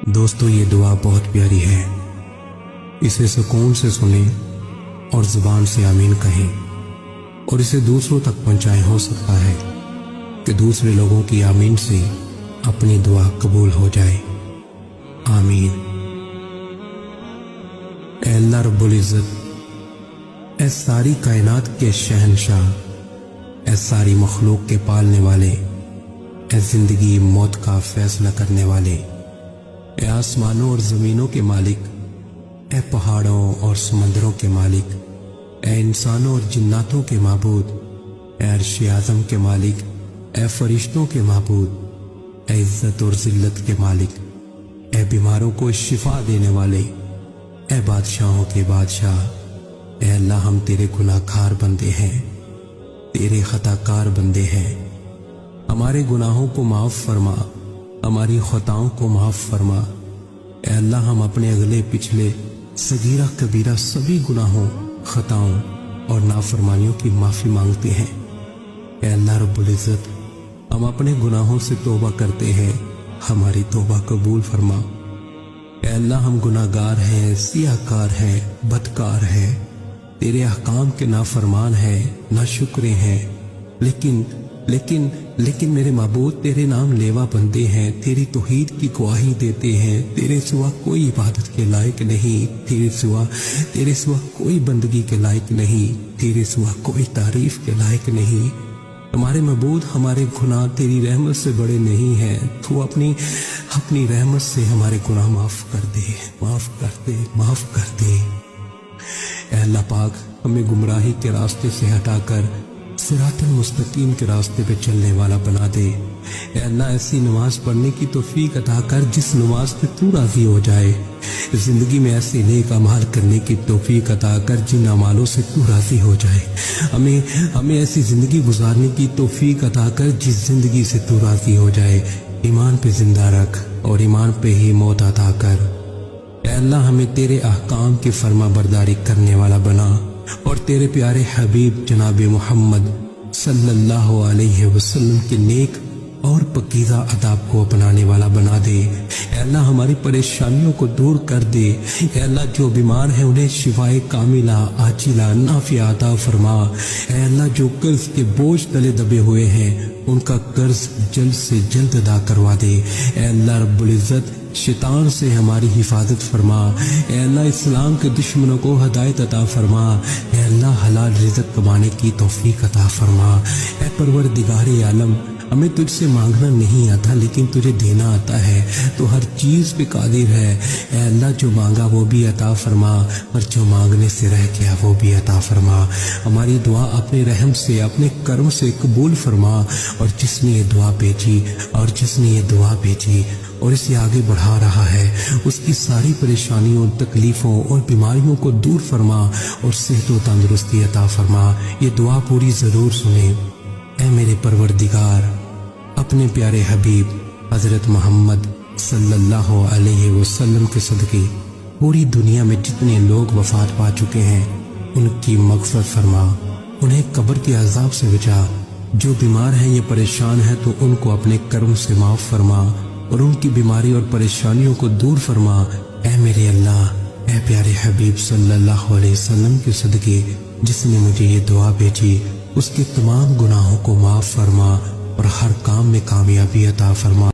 दोस्तों ये दुआ बहुत प्यारी है, इसे सुकून से सुनें और जुबान से आमीन कहें और इसे दूसरों तक पहुंचाएं। हो सकता है कि दूसरे लोगों की आमीन से अपनी दुआ कबूल हो जाए। आमीन। ऐ अल्लाह रब्बुल इज़्ज़त, ऐ सारी कायनात के शहंशाह, ऐ सारी मखलूक के पालने वाले, ऐ जिंदगी मौत का फैसला करने वाले, ऐ आसमानों और ज़मीनों के मालिक, ऐ पहाड़ों और समंदरों के मालिक, ऐ इंसानों और जिन्नातों के माबूद, ऐ अर्श आज़म के मालिक, ऐ फरिश्तों के माबूद, ऐ इज़्ज़त और ज़िल्लत के मालिक, ऐ बीमारों को शिफा देने वाले, ऐ बादशाहों के बादशाह, ऐ अल्लाह हम तेरे गुनाहगार बंदे हैं, तेरे खताकार बंदे हैं। हमारे गुनाहों को माफ़ फरमा, हमारी खताओं को माफ़ फरमा। ऐ अल्लाह हम अपने अगले पिछले सगीरा कबीरा सभी गुनाहों, खताओं और नाफरमानियों की माफ़ी मांगते हैं। ऐ अल्लाह रब्बुल इज़्ज़त, हम अपने गुनाहों से तौबा करते हैं, हमारी तौबा कबूल फरमा। ऐ अल्लाह हम गुनाहगार हैं, सियाहकार हैं, बदकार हैं, तेरे अहकाम के नाफरमान हैं, नाशुक्रे हैं, लेकिन मेरे माबूद तेरे नाम लेवा बंदे हैं, तेरी तौहीद की गवाही देते हैं। तेरे सिवा कोई इबादत के लायक नहीं, तेरे सिवा कोई बंदगी के लायक नहीं, तेरे सिवा कोई तारीफ के लायक नहीं। हमारे माबूद हमारे गुनाह तेरी रहमत से बड़े नहीं हैं, तू अपनी रहमत से हमारे गुनाह माफ़ कर दे, माफ़ कर दे, माफ़ कर दे। ऐ अल्लाह पाक, हमें गुमराही के रास्ते से हटाकर सिरातुल मुस्तकीम के रास्ते पे चलने वाला बना दे। ऐ अल्लाह ऐसी नमाज पढ़ने की तौफीक अता कर जिस नमाज पे तू राजी हो जाए। जिंदगी में ऐसे नेक अमाल करने की तौफीक अता कर जिन अमालों से तू राजी हो जाए। हमें ऐसी जिंदगी गुजारने की तौफीक अता कर जिस जिंदगी से तू राजी हो जाए। ईमान पे जिंदा रख और ईमान पे ही मौत अता कर। ऐ अल्लाह हमें तेरे अहकाम की फर्मा बरदारी करने वाला बना और तेरे प्यारे हबीब जनाब मोहम्मद सल्लल्लाहु अलैहि वसल्लम के नेक और पकीज़ा अदाब को अपनाने वाला बना दे। ऐ अल्लाह हमारी परेशानियों को दूर कर दे। ऐ अल्लाह जो बीमार है उन्हें शिफाए कामिला आजिला नाफिया अता फरमा। ऐ अल्लाह जो कर्ज के बोझ तले दबे हुए हैं उनका कर्ज जल्द से जल्द अदा करवा दे। ऐ अल्लाह रब्बुल इज़्ज़त, शैतान से हमारी हिफाजत फरमा। ऐ अल्लाह इस्लाम के दुश्मनों को हदायत अता फरमा। ऐ अल्लाह हलाल रिज़्क़ कमाने की तौफीक अता फरमा। ऐ परवरदिगारे आलम, हमें तुझसे मांगना नहीं आता लेकिन तुझे देना आता है, तो हर चीज़ पे कादिर है। ऐ अल्लाह जो मांगा वो भी अता फरमा और जो मांगने से रह गया वो भी अता फरमा। हमारी दुआ अपने रहम से, अपने कर्म से कबूल फरमा। और जिसने ये दुआ भेजी और इसे आगे बढ़ा रहा है, उसकी सारी परेशानियों, तकलीफ़ों और बीमारियों को दूर फरमा और सेहत व तंदुरुस्ती अता फरमा। ये दुआ पूरी ज़रूर सुने। ऐ मेरे परवरदिगार, अपने प्यारे हबीब हज़रत मोहम्मद सल्लल्लाहु अलैहि वसल्लम के सदक़े पूरी दुनिया में जितने लोग वफ़ात पा चुके हैं उनकी मग़फ़िरत फरमा, उन्हें कब्र के अज़ाब से बचा। जो बीमार हैं या परेशान हैं तो उनको अपने कर्म से माफ़ फरमा और उनकी बीमारी और परेशानियों को दूर फरमा। ऐ मेरे अल्लाह, ऐ प्यारे हबीब सल्लल्लाहु अलैहि वसल्लम के सदक़े जिसने मुझे ये दुआ भेजी, उसके तमाम गुनाहों को माफ़ फरमा और हर काम में कामयाबी अता फरमा।